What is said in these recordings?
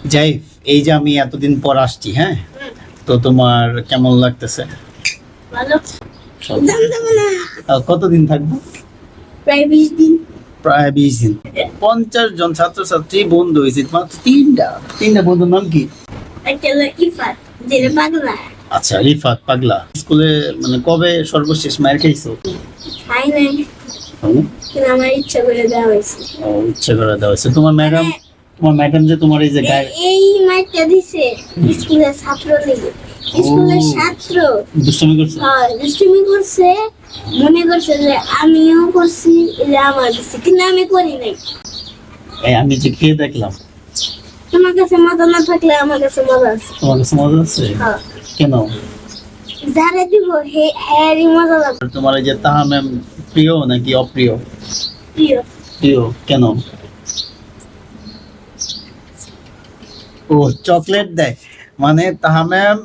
যাই, এই যে আমি এতদিন পর আসছি, হ্যাঁ, তো তোমার কেমন লাগতেছে? ভালো। কতদিন থাকবো? প্রায় 20 দিন। প্রায় 20 দিন। 50 জন ছাত্রছাত্রী বন্ধু হয়েছে মাত্র তিনটা বন্ধুর নাম কি? একটা হলো ইফাত, যেটা পাগলা। আচ্ছা, রিফাত পাগলা। স্কুলে মানে কবে সর্বশেষ মায়ের খাইছো? খাই নাই, কিন্তু আমার ইচ্ছা করে দেওয়া হয়েছে। ও, ইচ্ছে করে দেওয়া হয়েছে। তোমার ম্যাডাম যে তোমার এই যে গায়ে এই মাইকটা দিছে স্কুলের ছাত্র লেগে। স্কুলের ছাত্র দুষ্টামি করছে। দুষ্টুমি করছে, মনে করছে যে আমিও করছি, এটা আমার দিচ্ছে, কিন্তু আমি করি নাই। এই আমি যে খেয়ে দেখলাম। তোমার কাছে মজা না থাকলে আমার কাছে মজা আছে। তোমার কাছে মজা আছে? হ্যাঁ। কেন? যারা দিব হ্যারি মজা লাগবে। তোমার এই যে তাহা ম্যাম প্রিয় নাকি অপ্রিয়? প্রিয়। প্রিয় কেন? ও, চকলেট দেয়, মানে তাহা ম্যাম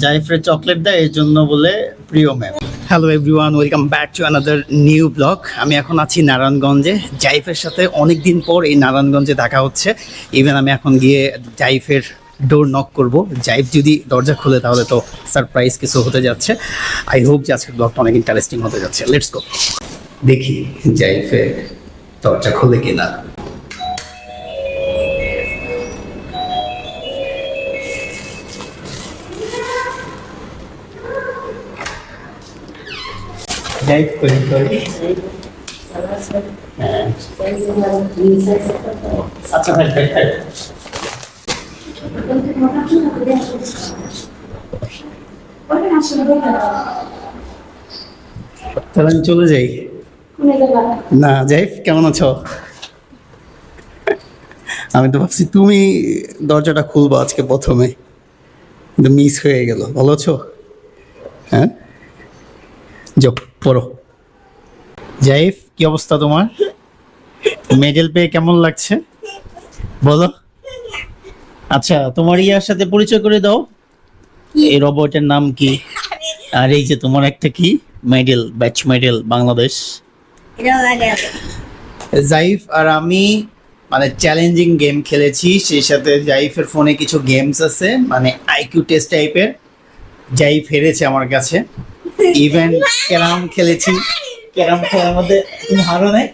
জাইফের চকলেট দেয় এই জন্য বলে প্রিয় ma'am. Hello everyone, welcome back to another new blog. আমি এখন আছি নারায়ণগঞ্জে। জাইফের সাথে অনেক দিন পর এই নারায়ণগঞ্জে দেখা হচ্ছে। ইভেন আমি এখন গিয়ে জাইফের ডোর নক করব। জাইফ যদি দরজা খুলে তাহলে তো সারপ্রাইজ কিছু হতে যাচ্ছে। আই হোপ যে আজকের ব্লগটা অনেক ইন্টারেস্টিং হতে যাচ্ছে। লেটস গো, দেখি জাইফের দরজা খুলে কিনা। জাইফ করি হ্যাঁ, আচ্ছা ভাই ভাই ভাই, তাহলে আমি চলে যাই। না জাইফ, কেমন আছো? আমি তো ভাবছি তুমি দরজাটা খুলবো আজকে প্রথমে, কিন্তু মিস হয়ে গেল। ভালো আছো? হ্যাঁ, যাও পড়ো। জাইফ, কি অবস্থা তোমার? মেডেল পেয়ে কেমন লাগছে বলো? আচ্ছা, তোমার ইয়ার সাথে পরিচয় করে দাও। এই রোবটের নাম কি? আর এই যে তোমার একটা কি মেডেল, ব্যাচ মেডেল বাংলাদেশ। এটা লাগে। জাইফ আর আমি মানে চ্যালেঞ্জিং গেম খেলেছি, সেই সাথে জাইফের ফোনে কিছু গেমস আছে মানে আইকিউ টেস্ট টাইপের। জাইফ হেরেছে আমার কাছে। ইভেন ক্যারাম খেলেছি, ক্যারাম খেলার মধ্যে তুমি হারো নাই?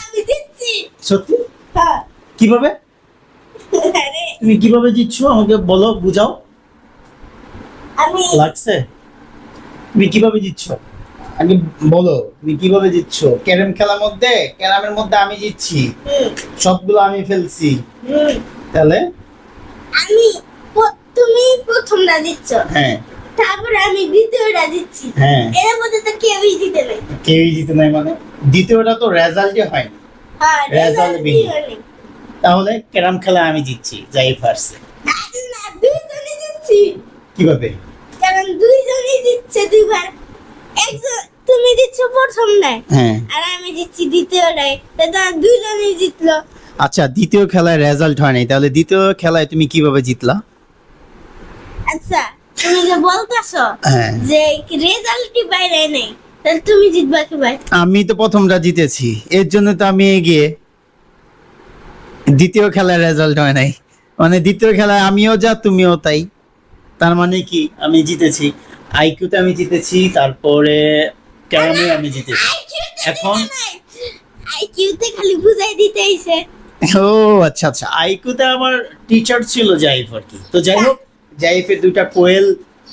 আমি দিচ্ছি। সত্যি? হ্যাঁ। কিভাবে? আরে, তুমি কিভাবে জিতছো আমাকে বলো, বুঝাও। আমি লাগছে? তুমি কিভাবে জিতছো আগে বলো, তুমি কিভাবে জিতছো? ক্যারাম খেলার মধ্যে, ক্যারামের মধ্যে আমি জিতছি, সবগুলো আমি ফেলছি। তাহলে আমি তুমি প্রথমটা দিচ্ছ, হ্যাঁ তারপরে আমি দ্বিতীয়টা দিচ্ছি। হ্যাঁ, এর মধ্যে তো কেউই জিতে নাই। কেউই জিতে নাই মানে? দ্বিতীয়টা তো রেজাল্টে হয়। হ্যাঁ, রেজাল্ট রেজাল্ট বিহীন। বিহীন। তাহলে ক্যারাম খেলা আমি জিতছি, যাই পারছে। না, দুইজনই জিতছি। কিভাবে? কারণ দুইজনই জিতছে দুইবার। একজন তুমি দিচ্ছ প্রথমটায়, হ্যাঁ, আর আমি দিচ্ছি দ্বিতীয়টায়, তাহলে দুইজনই জিতলো। আচ্ছা, দ্বিতীয় খেলায় রেজাল্ট হয় নাই, তাহলে দ্বিতীয় খেলায় তুমি কিভাবে জিতলা? আচ্ছা, তুমি যে বলতেছো হ্যাঁ, যে রেজাল্টই বাইরে নেই, তাহলে তুমি জিতবা কিভাবে? আমি তো প্রথমটা জিতেছি, এর জন্য তো আমি এগিয়ে। দ্বিতীয় খেলায় রেজাল্ট হয় নাই, মানে দ্বিতীয় খেলায় আমিও যা তুমিও তাই, তার মানে কি আমি জিতেছি। আইকিউতে আমি জিতেছি, তারপরে ক্যারামে আমি জিতেছি। এখন আইকিউতে খালি বুঝাই দিতে আইছে। ও আচ্ছা আচ্ছা, আইকিউতে আমার টিচার ছিল জাইফ আর কি। তো যাই হোক, জাইফের দুইটা কোয়েল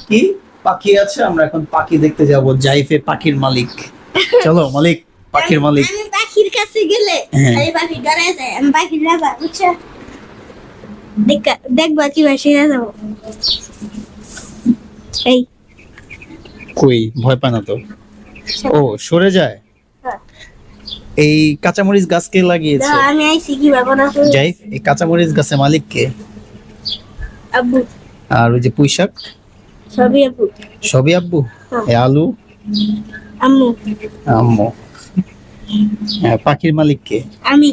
কি পাখি আছে, আমরা এখন পাখি দেখতে যাব। জাইফে পাখির মালিক, চলো মালিক, পাখির মালিক। আমি পাখির কাছে গেলে হ্যাঁ। আমি পাখি ডরায় যায়, আমি পাখির রাজা, বুঝছো? দেখবা কিভাবে সেরা যাবো। এই কই, ভয় পায় না তো? ও, সরে যায়। হ্যাঁ। এই কাঁচামরিচ গাছ কে লাগিয়েছে? দাও, আমি আইছি কিভাবে না। জাইফ, এই কাঁচামরিচ গাছের মালিক কে? আব্বু। আর ওই যে পুঁইশাক? সবই আব্বু। সবই আব্বু। হ্যাঁ। এই আলু? আম্মু। আম্মু। হ্যাঁ, পাখির মালিক কে? আমি।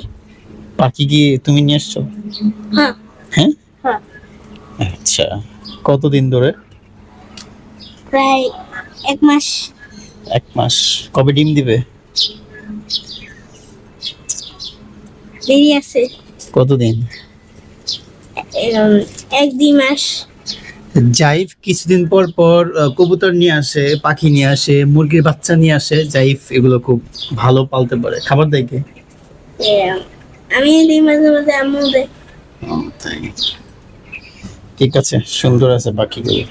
পাখি কি তুমি নিয়ে এসছো? হ্যাঁ। হ্যাঁ, হ্যাঁ, আচ্ছা। কতদিন ধরে? প্রায় 1 মাস। 1 মাস। কবে ডিম দিবে? দেরি আছে। কতদিন? এক দুই মাস। জাইফ কিছুদিন পর পর কবুতর নিয়ে আসে, পাখি নিয়ে আসে, মুরগির বাচ্চা নিয়ে আসে। জাইফ এগুলো খুব ভালো পালতে পারে। খাবার দেয় কে? আমি দিই মাঝে মাঝে, আম্মু দেয়। ও, তাই। ঠিক আছে, সুন্দর আছে পাখিগুলো।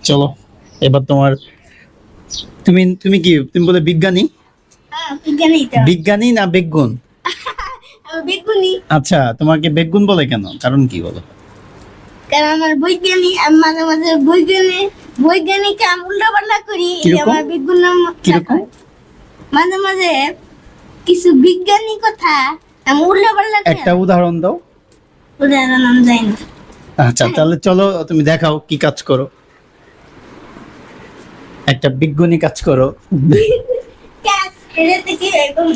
চলো এবার তোমার, তুমি তুমি কি তুমি বলে বিজ্ঞানী? বিজ্ঞানী তো। বিজ্ঞানী না বেগুন? আমি বেগুনি। আচ্ছা, তোমাকে বেগুন বলে কেন? কারণ কি বলো? কারণ আমার বৈজ্ঞানিক, আমি মাঝে মাঝে বৈজ্ঞানিক আমি উল্টা পাল্টা করি, এই কিরকম? আমার বেগুন নাম কিরকম? মাঝে মাঝে কিছু বিজ্ঞানী কথা আমি উল্টা পাল্টা করি। একটা উদাহরণ দাও। উদাহরণ আমি জানি না। আচ্ছা, তাহলে চলো তুমি দেখাও কি কাজ করো। একটা বিজ্ঞানী কাজ করো। ক্যাশ এটা থেকে এরকম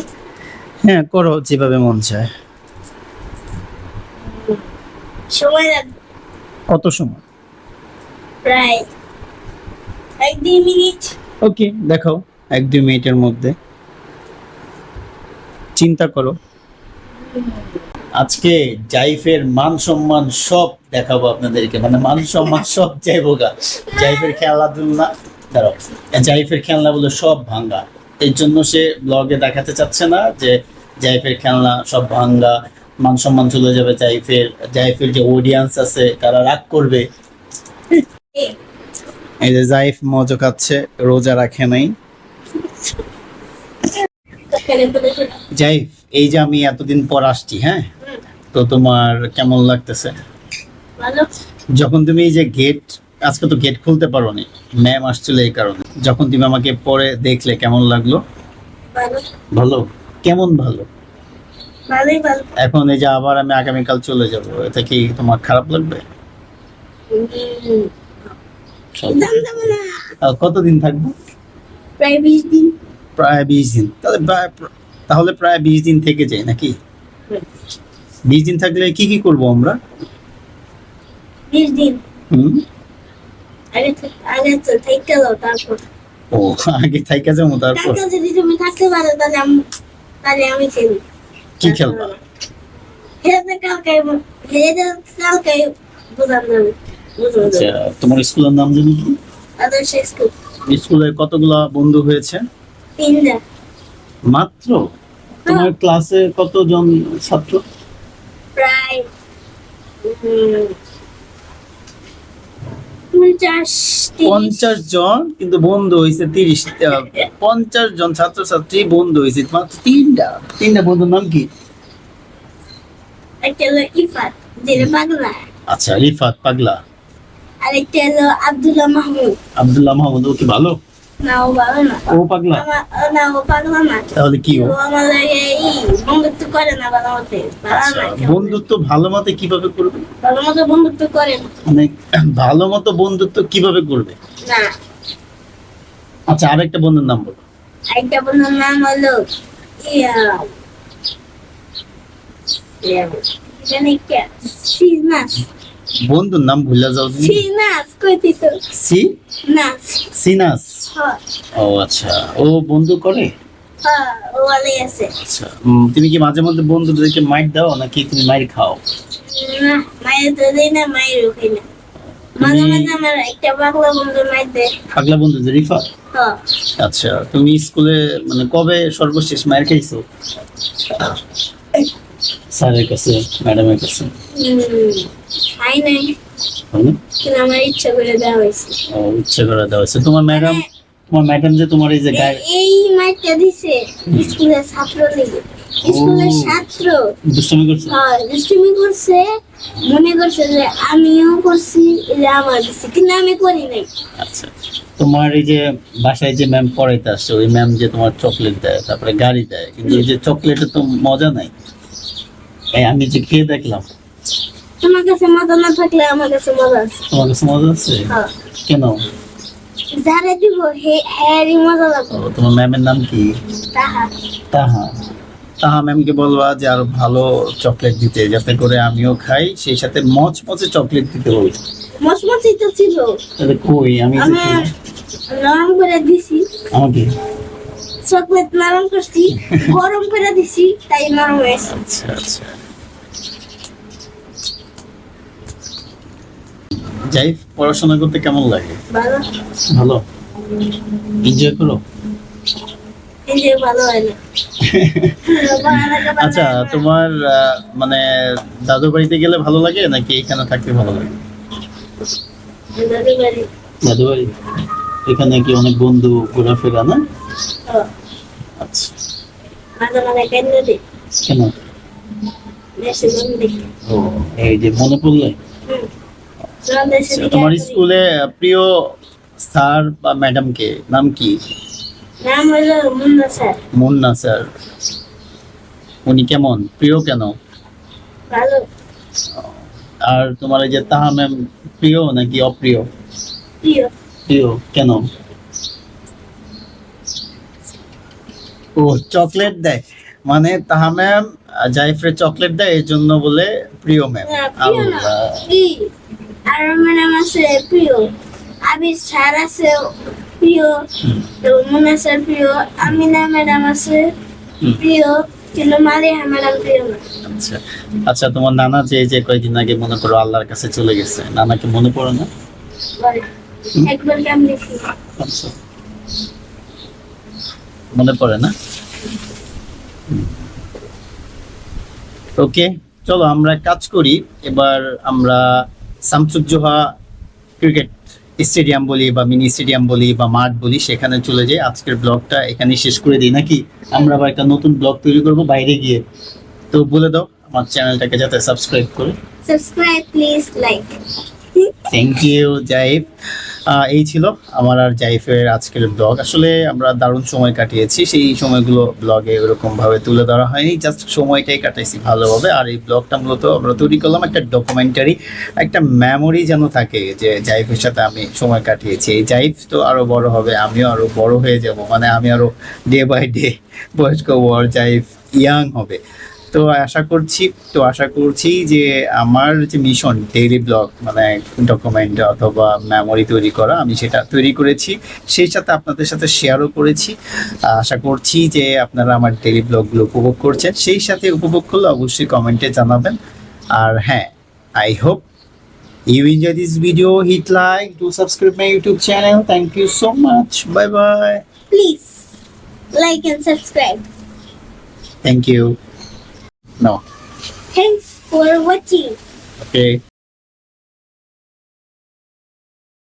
হ্যাঁ, করো যেভাবে মন চায়। সময় লাগবে কত সময়? প্রায় 1-2 মিনিট। ওকে, দেখাও 1-2 মিনিটের মধ্যে। চিন্তা করো। আজকে জাইফের মান সম্মান সব দেখাবো আপনাদেরকে, মানে মান সম্মান সব যাইবো গা। জাইফের খেলাধুলা, দাঁড়াও, জাইফের খেলনাগুলো সব ভাঙ্গা। এই জন্য সে ব্লগে দেখাতে চাচ্ছে না যে জাইফের খেলনা সব ভাঙ্গা, মান সম্মান চলে যাবে জাইফের। জাইফের যে অডিয়েন্স আছে তারা রাগ করবে। এই যে জাইফ মজা খাচ্ছে, রোজা রাখে নাই। জাইফ, এই যে আমি এতদিন পর আসছি, হ্যাঁ, তো তোমার কেমন লাগতেছে? ভালো। যখন তুমি এই যে গেট, আজকে তো গেট খুলতে পারোনি, ম্যাম আসছিল এই কারণে, যখন তুমি আমাকে পরে দেখলে কেমন লাগলো? ভালো। ভালো? কেমন ভালো? ভালোই ভালো। এখন এই যে আবার আমি আগামীকাল চলে যাব, এটা কি তোমার খারাপ লাগবে? জানতাম না। কতদিন থাকবো? প্রায় 20 দিন। প্রায় 20 দিন। তাহলে প্রায় 20 দিন থেকে যাই নাকি? 20 দিন থাকলে কি কি করব আমরা? 20 দিন হুম, আগে তো থেকে গেল, তারপর ও আগে থাইকা যাবো, তারপর কালকে যদি তুমি থাকতে পারো তাহলে আমি খেলি। কি খেলবা? হেরে কালকে বোঝান যাবে। আচ্ছা, তোমার স্কুলের নাম জানি কি? আদর্শ স্কুল। স্কুলে কতগুলা বন্ধু হয়েছে? 3টা। মাত্র? তোমার ক্লাসে কতজন ছাত্র? প্রায় 50 জন, কিন্তু বন্ধু হয়েছে 30। 50 জন ছাত্রছাত্রী বন্ধু হয়েছে মাত্র 3টা বন্ধুর নাম কি? একটা হলো ইফাত, যেটা পাগলা। আচ্ছা, রিফাত পাগলা। আর একটা হলো আব্দুল্লাহ মাহমুদ। আব্দুল্লাহ মাহমুদ, ও কি ভালো? না, ও ভালো না। ও পাগলা? না, ও পাগলা না। তাহলে কি ও? ও আমার লাগে বন্ধুত্ব করে না ভালো মতে। আচ্ছা, বন্ধুত্ব ভালো মতে কিভাবে করবে? ভালো মতো বন্ধুত্ব করে না। মানে ভালো মতো বন্ধুত্ব কিভাবে করবে? না। আচ্ছা, আরেকটা বন্ধুর নাম বলো। একটা বন্ধুর নাম হলো জানি কে, সিনাস। বন্ধুর নাম ভুলে যাও তুমি। সিনাস কইতি তো। নাস। সিনাস। হ্যাঁ। ও আচ্ছা, ও বন্ধু করে? হ্যাঁ, ও ভালোই আছে। আচ্ছা, তুমি কি মাঝে মধ্যে বন্ধুদেরকে মাইর দাও নাকি তুমি মাইর খাও? না, মায়ের তো দেয় না, মায়ের ওখানে না। মাঝে মাঝে আমার একটা পাগলা বন্ধু মাইর দেয়। পাগলা বন্ধু যে রিফাত? হ্যাঁ। আচ্ছা, তুমি স্কুলে মানে কবে সর্বশেষ মাইর খাইছো? স্যারের কাছে, ম্যাডামের কাছে? খাই নাই, হয় না? কিন্তু আমার ইচ্ছা করে দেওয়া হয়েছে। ও, ইচ্ছে করে দেওয়া হয়েছে। তোমার ম্যাডাম যে তোমার এই যে গায়ে এই মাইরটা দিছে স্কুলের ছাত্র লেগে। স্কুলের ছাত্র দুষ্টামি করছে? হ্যাঁ, দুষ্টুমি করছে, মনে করছে যে আমিও করছি, এটা আমার দিছে, কিন্তু আমি করি নাই। আচ্ছা, তোমার এই যে বাসায় যে ম্যাম পড়াইতে আসছে, ওই ম্যাম যে তোমার চকলেট দেয়, তারপরে গাড়ি দেয়, কিন্তু এই যে চকলেটে তো মজা নাই। এই আমি যে খেয়ে দেখলাম। তোমার কাছে মজা না থাকলে আমার কাছে মজা আছে। তোমার কাছে মজা আছে? হ্যাঁ। কেন? যারা দিব হ্যারি মজা লাগবে। ও, তোমার ম্যামের নাম কি? তাহা। তাহা। তাহা ম্যামকে বলবা যে আরো ভালো চকলেট দিতে, যাতে করে আমিও খাই, সেই সাথে মচমচে চকলেট দিতে বলি। মচমচি তো ছিল, তাহলে কই আমি যে আমি নরম করে দিছি। আমাকে? চকলেট নরম করছি, গরম করে দিছি, তাই নরম হয়েছে। আচ্ছা আচ্ছা, জাইফ, পড়াশোনা করতে কেমন লাগে? ভালো। ভালো, এনজয় করো? এই যে ভালো হয় না। আচ্ছা, তোমার মানে দাদু বাড়িতে গেলে ভালো লাগে নাকি এখানে থাকতে ভালো লাগে? দাদু বাড়ি। দাদু বাড়ি, এখানে কি অনেক বন্ধু ঘোরাফেরা না? আচ্ছা, মাঝে মাঝে কেন্দ্র দিই। কেন? দেশে বন্দি। ও, এই যে মনে পড়লে। তোমার স্কুলে প্রিয় স্যার বা ম্যাডাম কে, নাম কি? নাম হলো মুন্না স্যার। মুন্না স্যার, উনি কেমন, প্রিয় কেন? ভালো। আর তোমার এই যে তাহা ম্যাম, প্রিয় নাকি অপ্রিয়? প্রিয়। প্রিয় কেন? ও, চকলেট দেয়, মানে তাহা ম্যাম জাইফ্রে চকলেট দেয় এই জন্য বলে প্রিয় ম্যাম। না, প্রিয় না। কি? আর ম্যাডাম আছে প্রিয়। আবির স্যার আছে প্রিয়। তো মুন্না স্যার প্রিয়। আমিনা ম্যাডাম আছে প্রিয়। কিন্তু মারিয়া ম্যাডাম প্রিয় না। আচ্ছা আচ্ছা, তোমার নানা যে কয়েকদিন আগে মনে করো আল্লাহর কাছে চলে গেছে, নানাকে মনে পড়ে না? বলে, একবার গান দেখি। আচ্ছা, মনে পড়ে না? ওকে, চলো আমরা কাজ করি। এবার আমরা শামসুজ্জোহা ক্রিকেট স্টেডিয়াম বলি বা মিনি স্টেডিয়াম বলি বা মাঠ বলি, সেখানে চলে যাই। আজকের ব্লগটা এখানেই শেষ করে দিই নাকি? আমরা আবার একটা নতুন ব্লগ তৈরি করব বাইরে গিয়ে। তো বলে দাও আমার চ্যানেলটাকে যাতে সাবস্ক্রাইব করে। Subscribe please, like. Thank you Zaif. এই ছিল আমার আর জাইফের আজকের ব্লগ। আসলে আমরা দারুণ সময় কাটিয়েছি, সেই সময়গুলো ব্লগে ওরকম ভাবে তুলে ধরা হয়নি, জাস্ট সময়টাই কাটাইছি ভালোভাবে। আর এই ব্লগটা মূলত আমরা তৈরি করলাম একটা ডকুমেন্টারি, একটা মেমোরি যেন থাকে যে জাইফের সাথে আমি সময় কাটিয়েছি। এই জাইফ তো আরো বড় হবে, আমিও আরো বড় হয়ে যাব, মানে আমি আরো ডে বাই ডে বয়স্ক হওয়ার, জাইফ ইয়াং হবে। তো আশা করছি যে আমার যে মিশন ডেইলি ব্লগ মানে ডকুমেন্ট অথবা মেমোরি তৈরি করা, আমি সেটা তৈরি করেছি, সেই সাথে আপনাদের সাথে শেয়ারও করেছি। আশা করছি যে আপনারা আমার ডেইলি ব্লগগুলো উপভোগ করছেন, সেই সাথে উপভোগ করলে অবশ্যই কমেন্টে জানাবেন। আর হ্যাঁ, I hope you enjoy this video. Hit like, do subscribe my YouTube channel. Thank you so much. Bye bye. Please like and subscribe. Thank you. No. Thanks for watching. Okay.